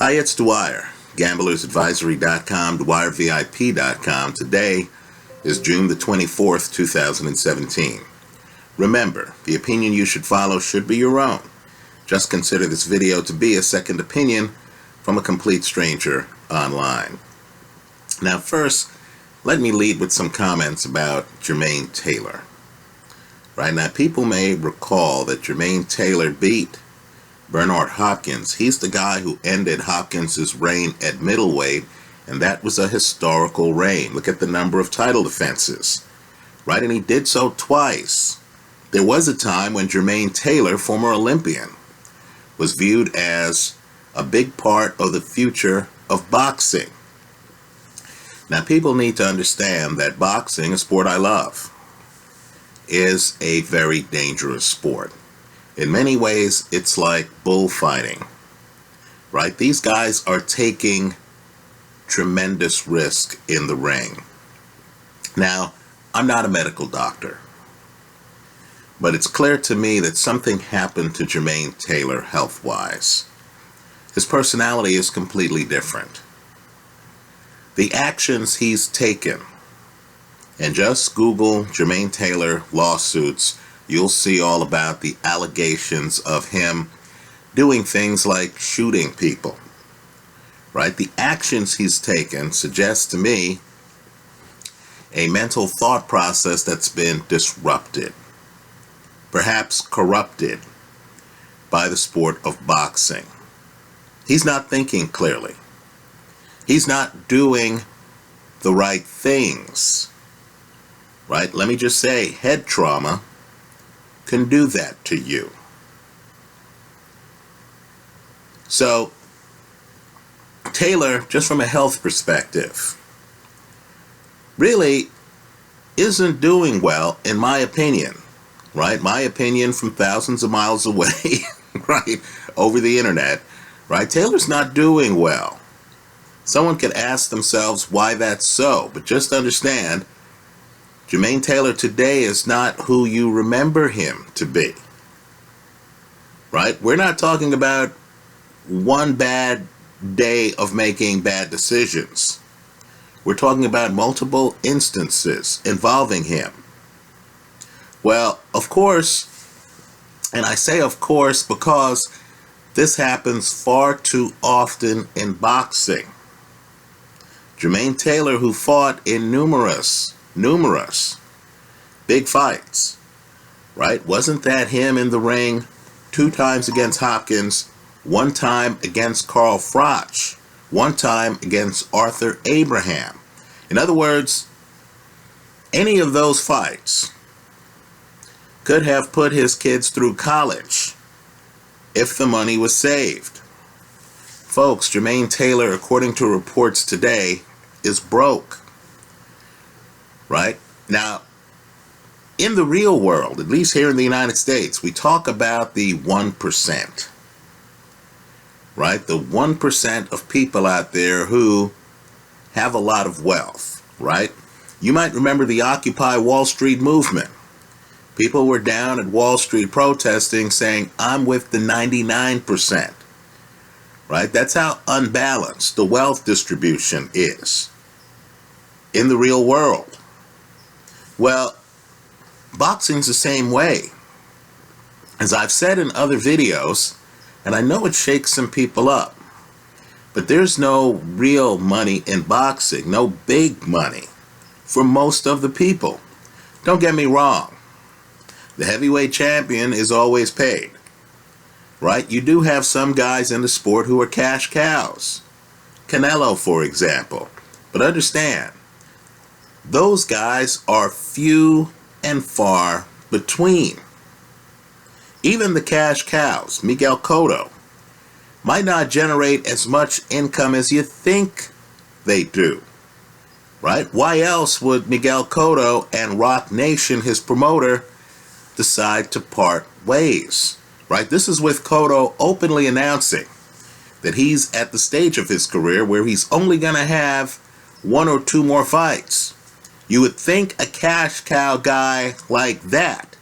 Hi, it's Dwyer, gamblersadvisory.com, dwyervip.com. Today is June the 24th, 2017. Remember, the opinion you should follow should be your own. Just consider this video to be a second opinion from a complete stranger online. Now first, let me lead with some comments about Jermain Taylor. Right now, people may recall that Jermain Taylor beat Bernard Hopkins. He's the guy who ended Hopkins' reign at middleweight, and that was a historical reign. Look at the number of title defenses, right? And he did so twice. There was a time when Jermain Taylor, former Olympian, was viewed as a big part of the future of boxing. Now, people need to understand that boxing, a sport I love, is a very dangerous sport. In many ways, it's like bullfighting, right? These guys are taking tremendous risk in the ring. Now, I'm not a medical doctor, but it's clear to me that something happened to Jermain Taylor health-wise. His personality is completely different. The actions he's taken, and just Google Jermain Taylor lawsuits, you'll see all about the allegations of him doing things like shooting people, right? The actions he's taken suggest to me a mental thought process that's been disrupted, perhaps corrupted by the sport of boxing. He's not thinking clearly. He's not doing the right things, right? Let me just say, head trauma can do that to you. So, Taylor, just from a health perspective, really isn't doing well, in my opinion, right? My opinion from thousands of miles away, right, over the internet, right? Taylor's not doing well. Someone could ask themselves why that's so, but just understand, Jermain Taylor today is not who you remember him to be, right? We're not talking about one bad day of making bad decisions. We're talking about multiple instances involving him. Well, of course, and I say of course because this happens far too often in boxing. Jermain Taylor, who fought in numerous big fights, right? Wasn't that him in the ring 2 times against Hopkins, 1 time against Carl Froch, 1 time against Arthur Abraham? In other words, any of those fights could have put his kids through college if the money was saved. Folks, Jermain Taylor, according to reports today, is broke. Right? Now, in the real world, at least here in the United States, we talk about the 1%. Right? The 1% of people out there who have a lot of wealth. Right? You might remember the Occupy Wall Street movement. People were down at Wall Street protesting, saying, I'm with the 99%. Right? That's how unbalanced the wealth distribution is in the real world. Well, boxing's the same way. As I've said in other videos, and I know it shakes some people up, but there's no real money in boxing, no big money for most of the people. Don't get me wrong. The heavyweight champion is always paid, right? You do have some guys in the sport who are cash cows. Canelo, for example. But understand, those guys are few and far between. Even the cash cows, Miguel Cotto, might not generate as much income as you think they do, right? Why else would Miguel Cotto and Rock Nation, his promoter, decide to part ways, right? This is with Cotto openly announcing that he's at the stage of his career where he's only going to have 1 or 2 more fights. You would think a cash cow guy like that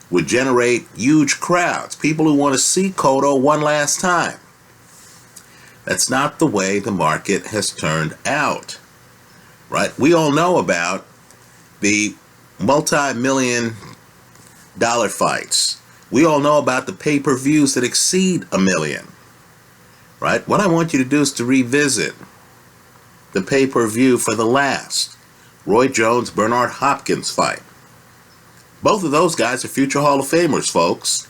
would generate huge crowds, people who want to see Cotto one last time. That's not the way the market has turned out, right? We all know about the multi-million dollar fights. We all know about the pay-per-views that exceed $1 million, right? What I want you to do is to revisit the pay-per-view for the last Roy Jones-Bernard Hopkins fight. Both of those guys are future Hall of Famers, folks.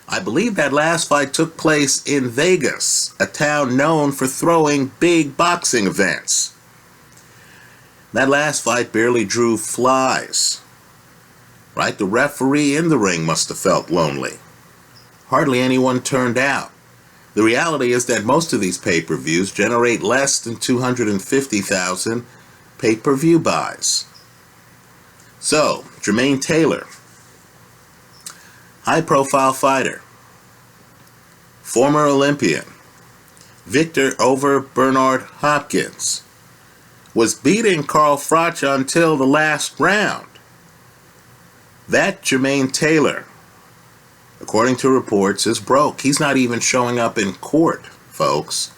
I believe that last fight took place in Vegas, a town known for throwing big boxing events. That last fight barely drew flies, right? The referee in the ring must have felt lonely. Hardly anyone turned out. The reality is that most of these pay-per-views generate less than 250,000 pay-per-view buys. So, Jermain Taylor, high-profile fighter, former Olympian, victor over Bernard Hopkins, was beating Carl Froch until the last round. That Jermain Taylor, according to reports, is broke. He's not even showing up in court, folks,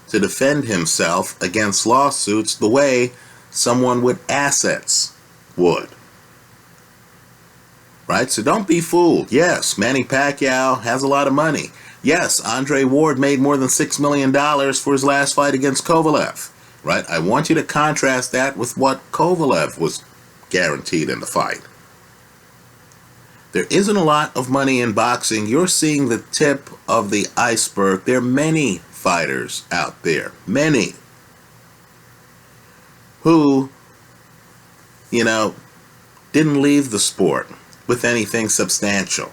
to defend himself against lawsuits the way someone with assets would. Right? So don't be fooled. Yes, Manny Pacquiao has a lot of money. Yes, Andre Ward made more than $6 million for his last fight against Kovalev. Right? I want you to contrast that with what Kovalev was guaranteed in the fight. There isn't a lot of money in boxing. You're seeing the tip of the iceberg. There are many fighters out there, many, who, didn't leave the sport with anything substantial.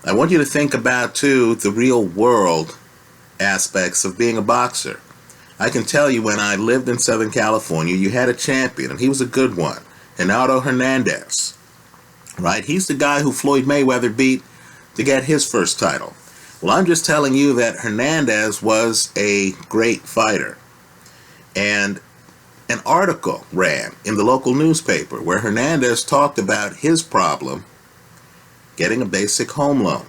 I want you to think about, too, the real world aspects of being a boxer. I can tell you, when I lived in Southern California, you had a champion, and he was a good one, Gerardo Hernandez. Right? He's the guy who Floyd Mayweather beat to get his first title. Well, I'm just telling you that Hernandez was a great fighter. And an article ran in the local newspaper where Hernandez talked about his problem getting a basic home loan.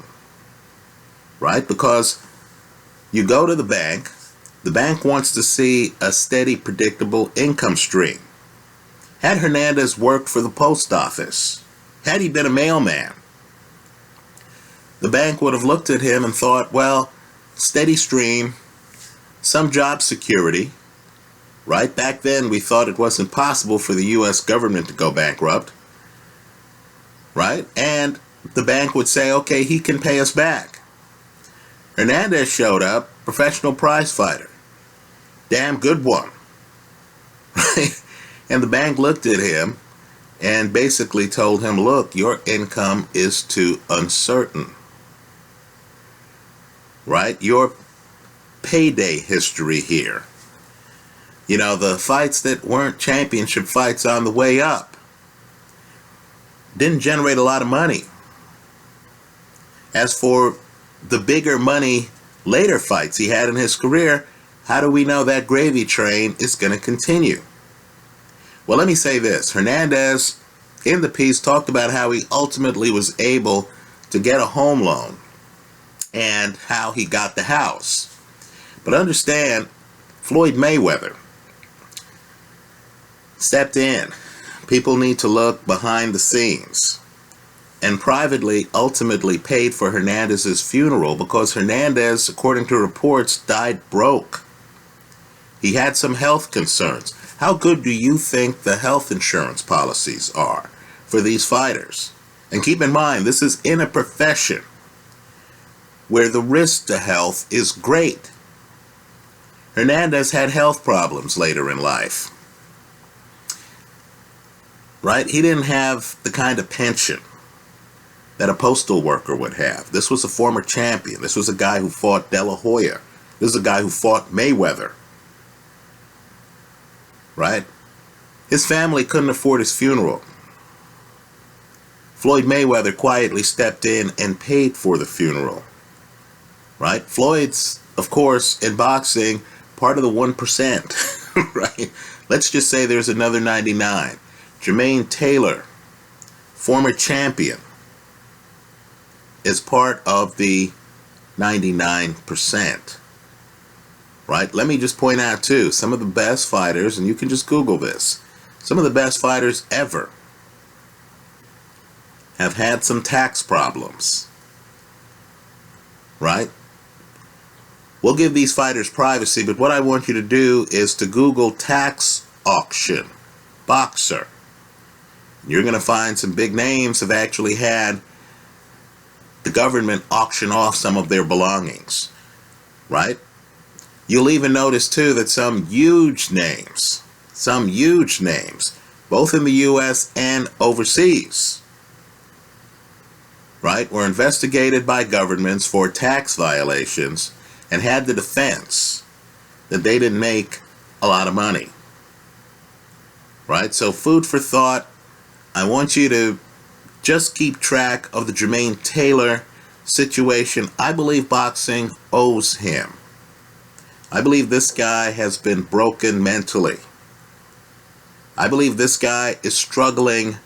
Right? Because you go to the bank wants to see a steady, predictable income stream. Had Hernandez worked for the post office, had he been a mailman, the bank would have looked at him and thought, well, steady stream, some job security, right? Back then we thought it wasn't possible for the U.S. government to go bankrupt, right? And the bank would say, okay, he can pay us back. Hernandez showed up, professional prize fighter, damn good one, right? And the bank looked at him and basically told him, look, your income is too uncertain. Right? Your payday history here. The fights that weren't championship fights on the way up didn't generate a lot of money. As for the bigger money later fights he had in his career, how do we know that gravy train is going to continue? Well, let me say this. Hernandez, in the piece, talked about how he ultimately was able to get a home loan and how he got the house. But understand, Floyd Mayweather stepped in. People need to look behind the scenes. And privately, ultimately paid for Hernandez's funeral because Hernandez, according to reports, died broke. He had some health concerns. How good do you think the health insurance policies are for these fighters? And keep in mind, this is in a profession where the risk to health is great. Hernandez had health problems later in life. Right? He didn't have the kind of pension that a postal worker would have. This was a former champion. This was a guy who fought De La Hoya. This is a guy who fought Mayweather. Right? His family couldn't afford his funeral. Floyd Mayweather quietly stepped in and paid for the funeral. Right? Floyd's, of course, in boxing, part of the 1%. Right? Let's just say there's another 99. Jermain Taylor, former champion, is part of the 99%. right? Let me just point out too, some of the best fighters, and you can just Google this, some of the best fighters ever have had some tax problems, right? We'll give these fighters privacy, but what I want you to do is to Google tax auction boxer. You're going to find some big names have actually had the government auction off some of their belongings, right? You'll even notice too that some huge names, both in the U.S. and overseas, right, were investigated by governments for tax violations and had the defense that they didn't make a lot of money, right? So food for thought. I want you to just keep track of the Jermain Taylor situation. I believe boxing owes him. I believe this guy has been broken mentally. I believe this guy is struggling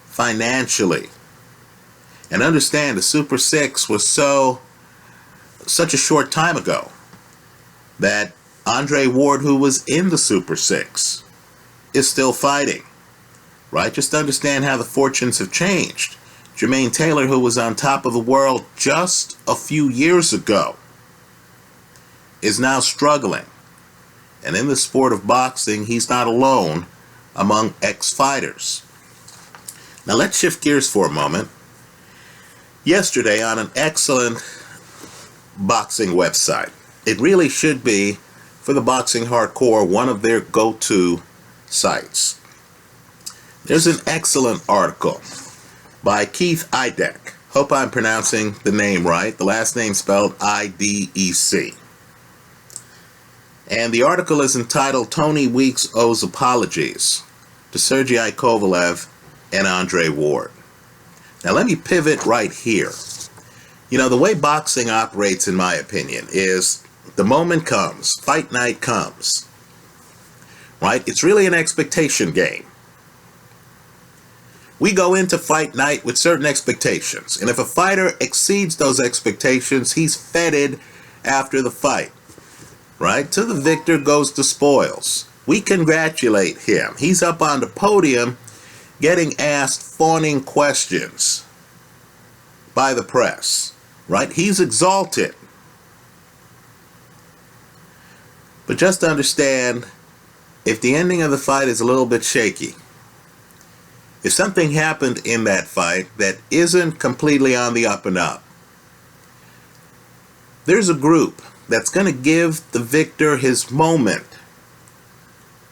financially. And understand, the Super 6 was such a short time ago that Andre Ward, who was in the Super 6, is still fighting, right? Just understand how the fortunes have changed. Jermain Taylor, who was on top of the world just a few years ago, is now struggling. And in the sport of boxing, he's not alone among ex-fighters. Now let's shift gears for a moment. Yesterday, on an excellent boxing website, it really should be, for the boxing hardcore, one of their go-to sites. There's an excellent article by Keith Idec. Hope I'm pronouncing the name right. The last name spelled I-D-E-C. And the article is entitled Tony Weeks Owes Apologies to Sergei Kovalev and Andre Ward. Now let me pivot right here. You know, the way boxing operates, in my opinion, is the moment comes, fight night comes, right? It's really an expectation game. We go into fight night with certain expectations, and if a fighter exceeds those expectations, he's feted after the fight, right? To the victor goes the spoils. We congratulate him. He's up on the podium getting asked fawning questions by the press, right? He's exalted. But just understand, if the ending of the fight is a little bit shaky, if something happened in that fight that isn't completely on the up and up, there's a group that's going to give the victor his moment,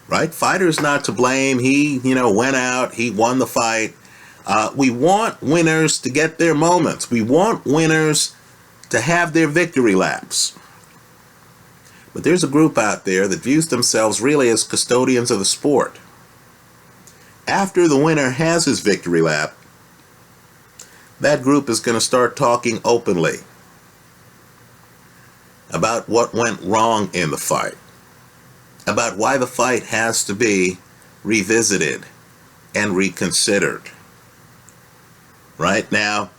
right? Fighter's not to blame. He, went out, he won the fight. We want winners to get their moments. We want winners to have their victory laps. But there's a group out there that views themselves really as custodians of the sport. After the winner has his victory lap, that group is going to start talking openly about what went wrong in the fight, about why the fight has to be revisited and reconsidered. Right now,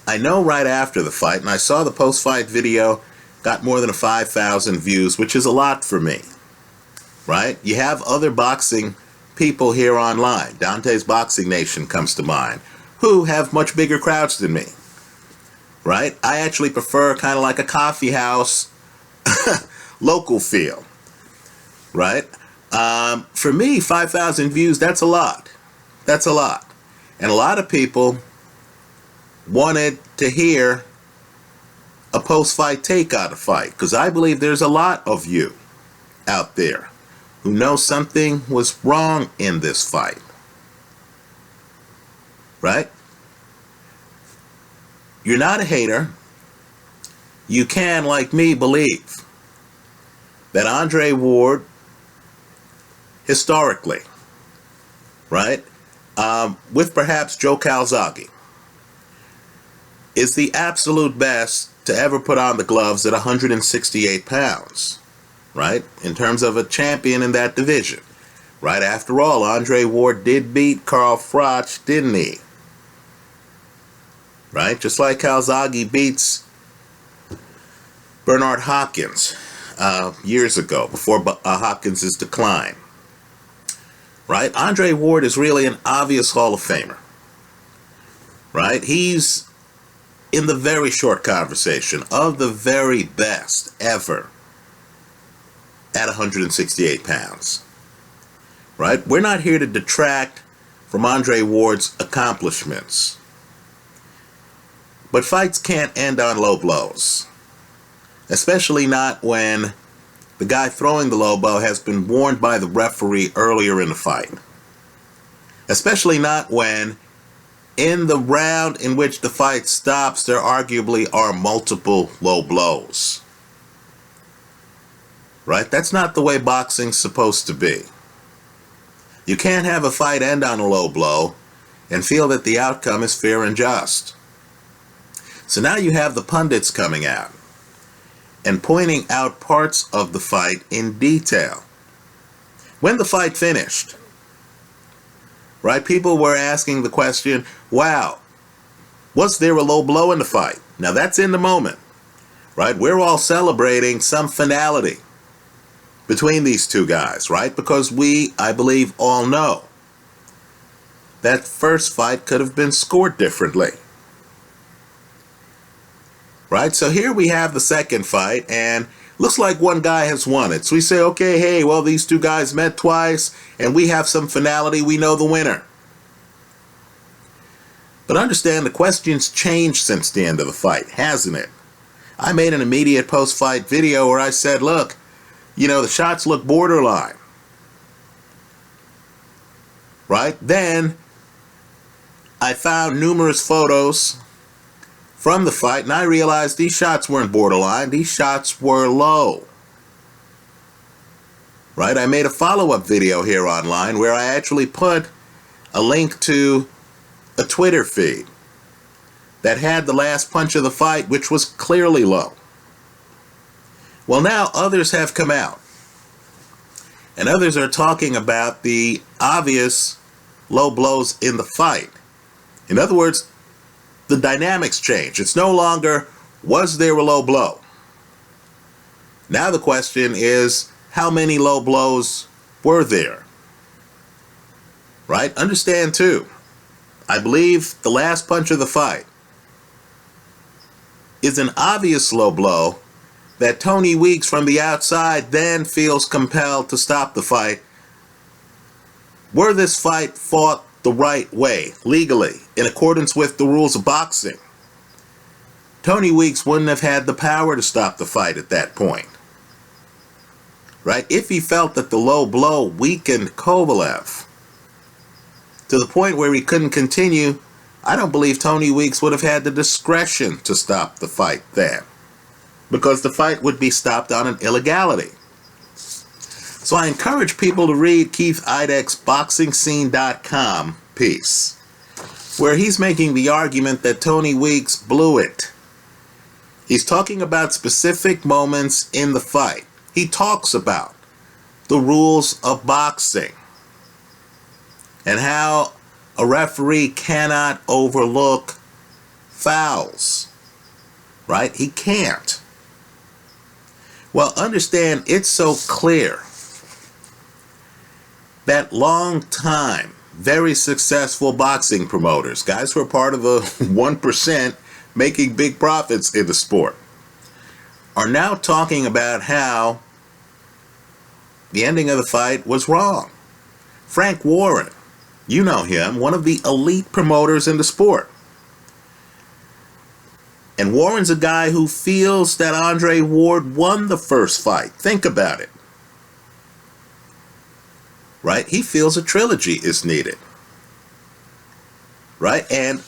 I know right after the fight, and I saw the post-fight video, got more than 5,000 views, which is a lot for me, right? You have other boxing people here online, Dante's Boxing Nation comes to mind, who have much bigger crowds than me, right? I actually prefer kind of like a coffee house local feel, right? For me, 5,000 views, that's a lot. That's a lot. And a lot of people wanted to hear a post-fight take on a fight, because I believe there's a lot of you out there who know something was wrong in this fight, right? You're not a hater. You can, like me, believe that Andre Ward, historically, right, with perhaps Joe Calzaghe, is the absolute best to ever put on the gloves at 168 pounds, right, in terms of a champion in that division, right? After all, Andre Ward did beat Carl Froch, didn't he? Right? Just like Calzaghe beats Bernard Hopkins. years ago, before Hopkins' decline. Right? Andre Ward is really an obvious Hall of Famer. Right? He's in the very short conversation of the very best ever at 168 pounds. Right? We're not here to detract from Andre Ward's accomplishments. But fights can't end on low blows. Especially not when the guy throwing the low blow has been warned by the referee earlier in the fight. Especially not when, in the round in which the fight stops, there arguably are multiple low blows. Right? That's not the way boxing's supposed to be. You can't have a fight end on a low blow and feel that the outcome is fair and just. So now you have the pundits coming out and pointing out parts of the fight in detail. When the fight finished, right, people were asking the question, wow, was there a low blow in the fight? Now that's in the moment, right? We're all celebrating some finality between these two guys, right? Because we, I believe, all know that first fight could have been scored differently. Right? So here we have the second fight, and looks like one guy has won it. So we say, okay, hey, well, these two guys met twice, and we have some finality. We know the winner. But understand, the question's changed since the end of the fight, hasn't it? I made an immediate post-fight video where I said, look, you know, the shots look borderline. Right? Then I found numerous photos from the fight, and I realized these shots weren't borderline. These shots were low. Right? I made a follow-up video here online where I actually put a link to a Twitter feed that had the last punch of the fight, which was clearly low. Well, now others have come out, and others are talking about the obvious low blows in the fight. In other words, the dynamics change. It's no longer, was there a low blow? Now the question is, how many low blows were there? Right? Understand too, I believe the last punch of the fight is an obvious low blow that Tony Weeks from the outside then feels compelled to stop the fight. Were this fight fought the right way, legally, in accordance with the rules of boxing, Tony Weeks wouldn't have had the power to stop the fight at that point. Right? If he felt that the low blow weakened Kovalev to the point where he couldn't continue, I don't believe Tony Weeks would have had the discretion to stop the fight then, because the fight would be stopped on an illegality. So I encourage people to read Keith Idek's BoxingScene.com piece, where he's making the argument that Tony Weeks blew it. He's talking about specific moments in the fight. He talks about the rules of boxing and how a referee cannot overlook fouls. Right? He can't. Well, understand, it's so clear that long-time, very successful boxing promoters, guys who are part of the 1% making big profits in the sport, are now talking about how the ending of the fight was wrong. Frank Warren, you know him, one of the elite promoters in the sport. And Warren's a guy who feels that Andre Ward won the first fight. Think about it. Right? He feels a trilogy is needed. Right? And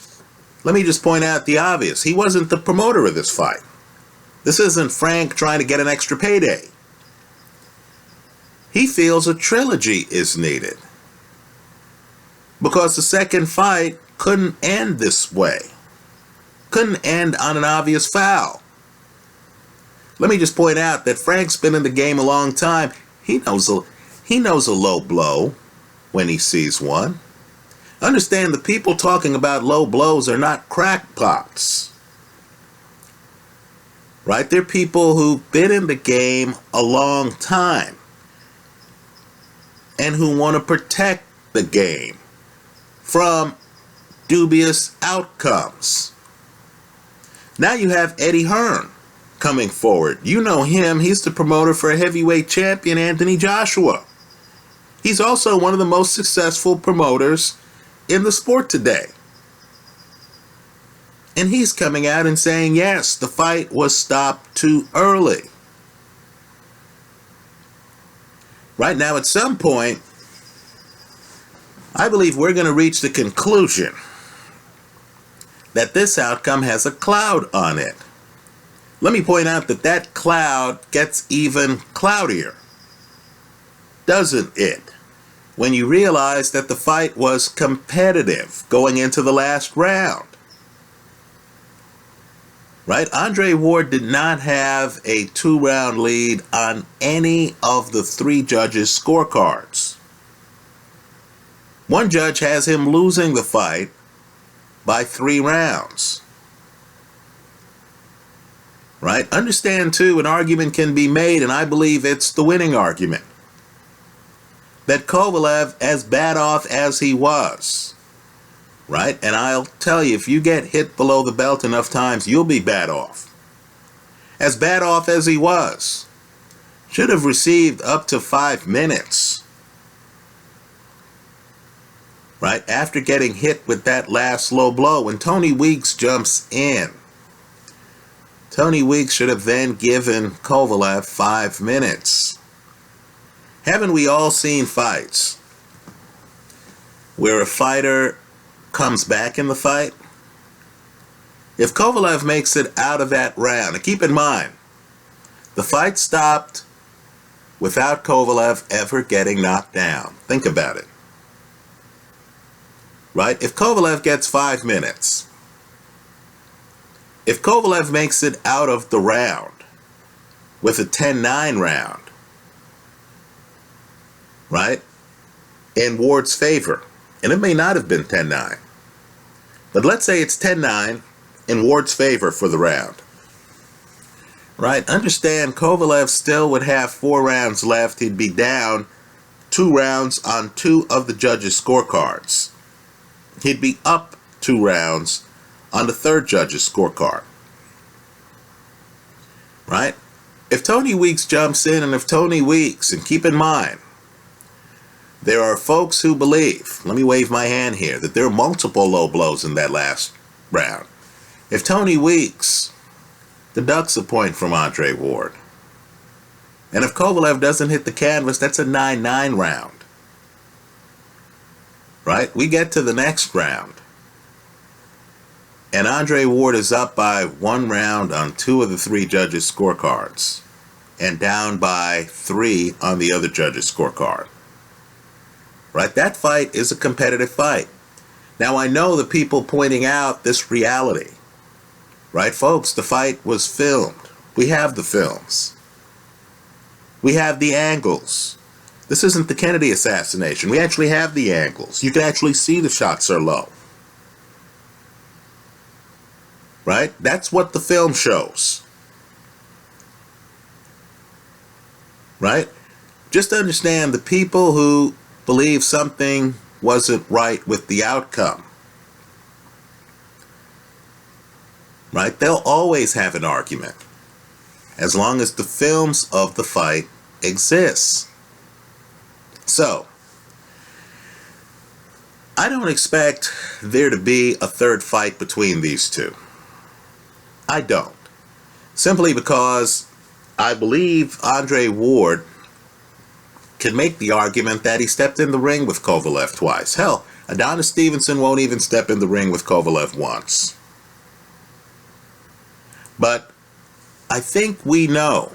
let me just point out the obvious. He wasn't the promoter of this fight. This isn't Frank trying to get an extra payday. He feels a trilogy is needed, because the second fight couldn't end this way. Couldn't end on an obvious foul. Let me just point out that Frank's been in the game a long time. He knows a low blow when he sees one. Understand, the people talking about low blows are not crackpots. right? They're people who've been in the game a long time and who want to protect the game from dubious outcomes. Now you have Eddie Hearn coming forward. You know him. He's the promoter for heavyweight champion Anthony Joshua. He's also one of the most successful promoters in the sport today. And he's coming out and saying, yes, the fight was stopped too early. Right now, at some point, I believe we're going to reach the conclusion that this outcome has a cloud on it. Let me point out that that cloud gets even cloudier, doesn't it? When you realize that the fight was competitive going into the last round. Right? Andre Ward did not have a 2-round lead on any of the 3 judges' scorecards. One judge has him losing the fight by 3 rounds. Right? Understand, too, an argument can be made, and I believe it's the winning argument, that Kovalev, as bad off as he was, right? And I'll tell you, if you get hit below the belt enough times, you'll be bad off. As bad off as he was, should have received up to 5 minutes. Right? After getting hit with that last low blow, when Tony Weeks jumps in, Tony Weeks should have then given Kovalev 5 minutes. Haven't we all seen fights where a fighter comes back in the fight? If Kovalev makes it out of that round, and keep in mind, the fight stopped without Kovalev ever getting knocked down. Think about it. Right? If Kovalev gets 5 minutes, if Kovalev makes it out of the round with a 10-9 round, right, in Ward's favor, and it may not have been 10-9, but let's say it's 10-9 in Ward's favor for the round, right? Understand, Kovalev still would have 4 rounds left. He'd be down 2 rounds on 2 of the judges' scorecards. He'd be up 2 rounds on the 3rd judge's scorecard. Right? If Tony Weeks jumps in, and if Tony Weeks, and keep in mind, there are folks who believe, let me wave my hand here, that there are multiple low blows in that last round. If Tony Weeks deducts a point from Andre Ward, and if Kovalev doesn't hit the canvas, that's a 9-9 round. Right? We get to the next round, and Andre Ward is up by 1 round on 2 of the 3 judges' scorecards, and down by 3 on the other judge's scorecard. Right? That fight is a competitive fight. Now, I know the people pointing out this reality. Right, folks? The fight was filmed. We have the films. We have the angles. This isn't the Kennedy assassination. We actually have the angles. You can actually see the shots are low. Right? That's what the film shows. Right? Just understand, the people who believe something wasn't right with the outcome, right? They'll always have an argument as long as the films of the fight exist. So, I don't expect there to be a 3rd fight between these 2. I don't. Simply because I believe Andre Ward can make the argument that he stepped in the ring with Kovalev twice. Hell, Adonis Stevenson won't even step in the ring with Kovalev once. But I think we know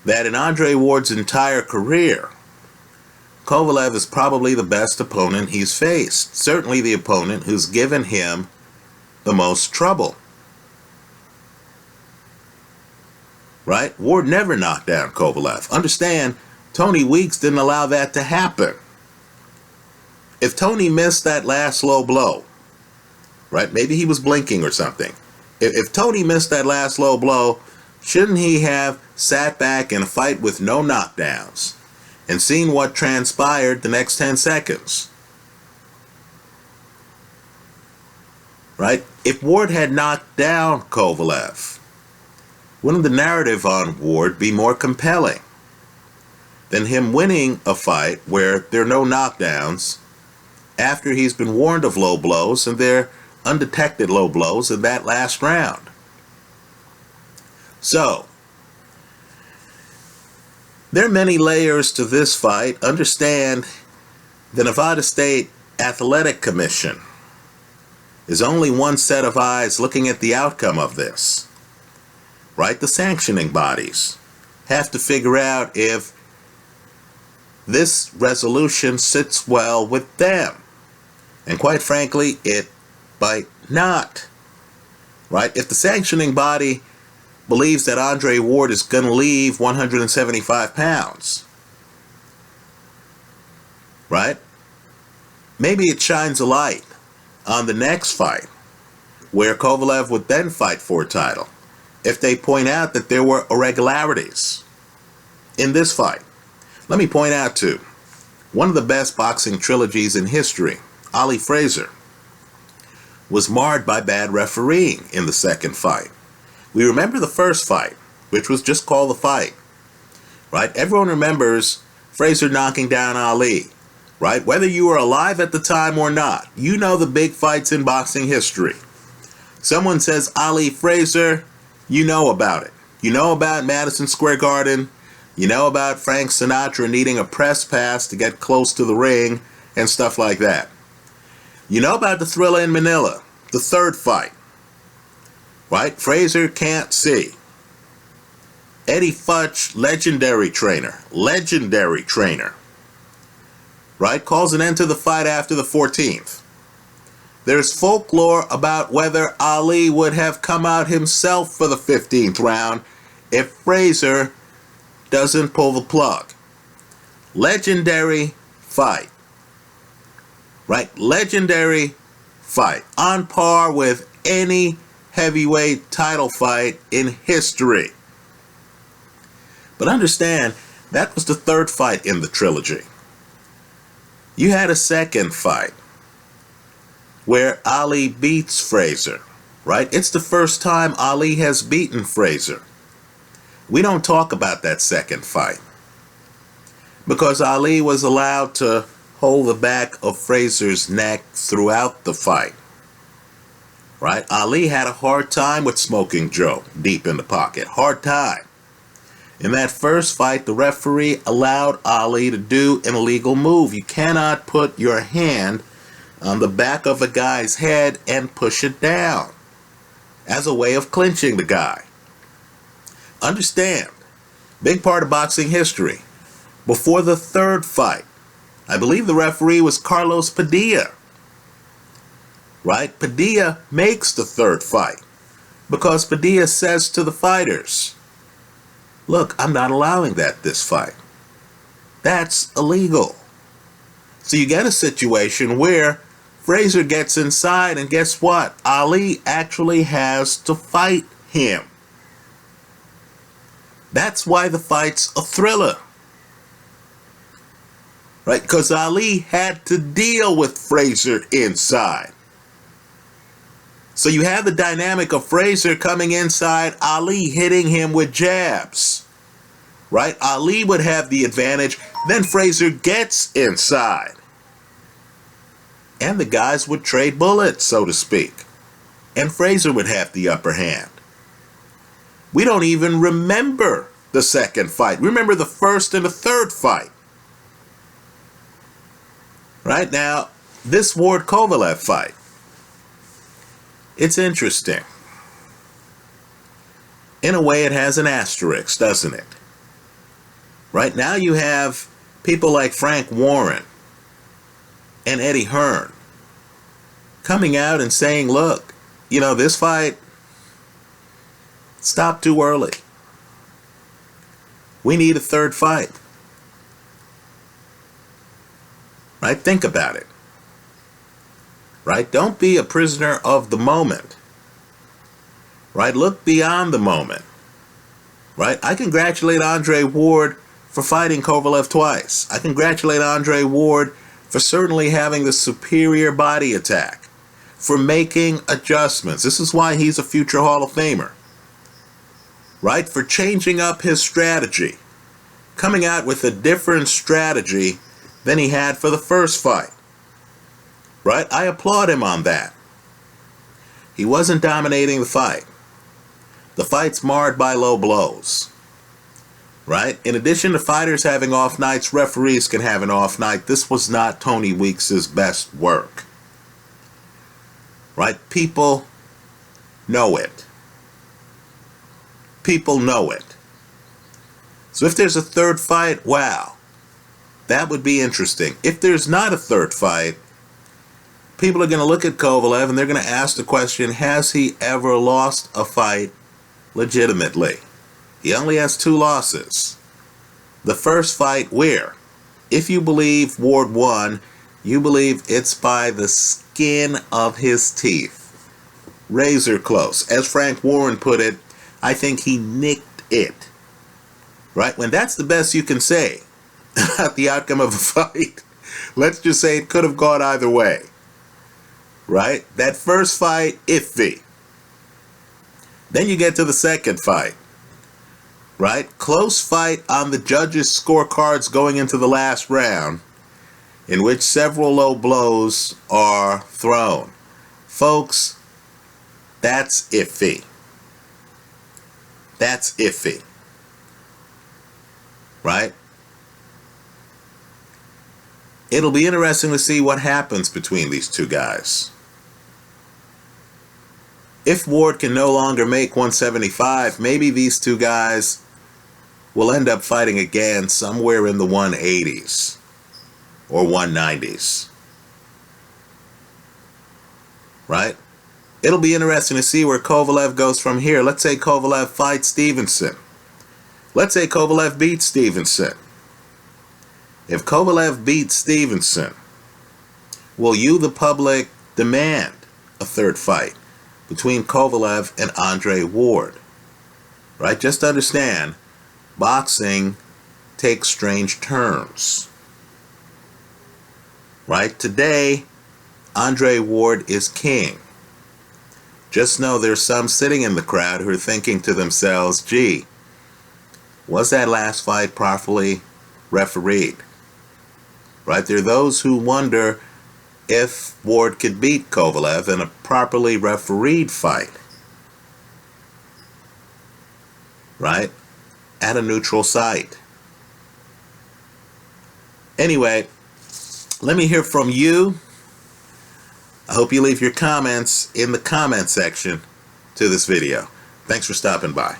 that in Andre Ward's entire career, Kovalev is probably the best opponent he's faced. Certainly the opponent who's given him the most trouble. Right? Ward never knocked down Kovalev. Understand, Tony Weeks didn't allow that to happen. If Tony missed that last low blow, right, maybe he was blinking or something, If Tony missed that last low blow, shouldn't he have sat back in a fight with no knockdowns and seen what transpired the next 10 seconds? Right? If Ward had knocked down Kovalev, wouldn't the narrative on Ward be more compelling than him winning a fight where there are no knockdowns after he's been warned of low blows and they're undetected low blows in that last round? So, there are many layers to this fight. Understand the Nevada State Athletic Commission is only one set of eyes looking at the outcome of this. Right? The sanctioning bodies have to figure out if this resolution sits well with them. And quite frankly, it might not. Right? If the sanctioning body believes that Andre Ward is going to leave 175 pounds, right? Maybe it shines a light on the next fight where Kovalev would then fight for a title if they point out that there were irregularities in this fight. Let me point out too, one of the best boxing trilogies in history, Ali Frazier, was marred by bad refereeing in the second fight. We remember the first fight, which was just called the fight, right? Everyone remembers Frazier knocking down Ali, right? Whether you were alive at the time or not, you know the big fights in boxing history. Someone says Ali Frazier, you know about it. You know about Madison Square Garden. You know about Frank Sinatra needing a press pass to get close to the ring and stuff like that. You know about the Thriller in Manila, the third fight. Right? Frazier can't see. Eddie Futch, legendary trainer, right? Calls an end to the fight after the 14th. There's folklore about whether Ali would have come out himself for the 15th round if Frazier doesn't pull the plug. Legendary fight. Right? Legendary fight. On par with any heavyweight title fight in history. But understand, that was the third fight in the trilogy. You had a second fight where Ali beats Frazier, right? It's the first time Ali has beaten Frazier. We don't talk about that second fight because Ali was allowed to hold the back of Frazier's neck throughout the fight. Right? Ali had a hard time with Smoking Joe deep in the pocket. Hard time. In that first fight, the referee allowed Ali to do an illegal move. You cannot put your hand on the back of a guy's head and push it down as a way of clinching the guy. Understand, big part of boxing history. Before the third fight, I believe the referee was Carlos Padilla. Right? Padilla makes the third fight because Padilla says to the fighters, look, I'm not allowing that this fight. That's illegal. So you get a situation where Frazier gets inside and guess what? Ali actually has to fight him. That's why the fight's a thriller. Right? Because Ali had to deal with Frazier inside. So you have the dynamic of Frazier coming inside, Ali hitting him with jabs. Right? Ali would have the advantage. Then Frazier gets inside. And the guys would trade bullets, so to speak. And Frazier would have the upper hand. We don't even remember the second fight. We remember the first and the third fight. Right now, this Ward Kovalev fight. It's interesting. In a way, it has an asterisk, doesn't it? Right now you have people like Frank Warren and Eddie Hearn coming out and saying, look, you know, this fight stopped too early. We need a third fight. Right? Think about it. Right? Don't be a prisoner of the moment. right? Look beyond the moment, right? I congratulate Andre Ward for fighting Kovalev twice. I congratulate Andre Ward for certainly having the superior body attack, for making adjustments. This is why he's a future Hall of Famer, right? For changing up his strategy, coming out with a different strategy than he had for the first fight, right? I applaud him on that. He wasn't dominating the fight. The fight's marred by low blows, right? In addition to fighters having off nights, referees can have an off night. This was not Tony Weeks' best work, right? People know it. People know it. So if there's a third fight, wow, that would be interesting. If there's not a third fight, people are going to look at Kovalev and they're going to ask the question, has he ever lost a fight legitimately? He only has 2 losses. The first fight where, if you believe Ward won, you believe it's by the skin of his teeth. Razor close. As Frank Warren put it, I think he nicked it. Right? When that's the best you can say about the outcome of a fight, let's just say it could have gone either way. Right? That first fight, iffy. Then you get to the second fight. Right? Close fight on the judges' scorecards going into the last round, in which several low blows are thrown. Folks, that's iffy. That's iffy. Right? It'll be interesting to see what happens between these two guys. If Ward can no longer make 175, maybe these two guys will end up fighting again somewhere in the 180s or 190s. Right? It'll be interesting to see where Kovalev goes from here. Let's say Kovalev fights Stevenson. Let's say Kovalev beats Stevenson. If Kovalev beats Stevenson, will you, the public, demand a third fight between Kovalev and Andre Ward? Right? Just understand, boxing takes strange turns. Right? Today, Andre Ward is king. Just know there's some sitting in the crowd who are thinking to themselves, gee, was that last fight properly refereed? Right? There are those who wonder if Ward could beat Kovalev in a properly refereed fight. Right? At a neutral site. Anyway, let me hear from you. I hope you leave your comments in the comment section to this video. Thanks for stopping by.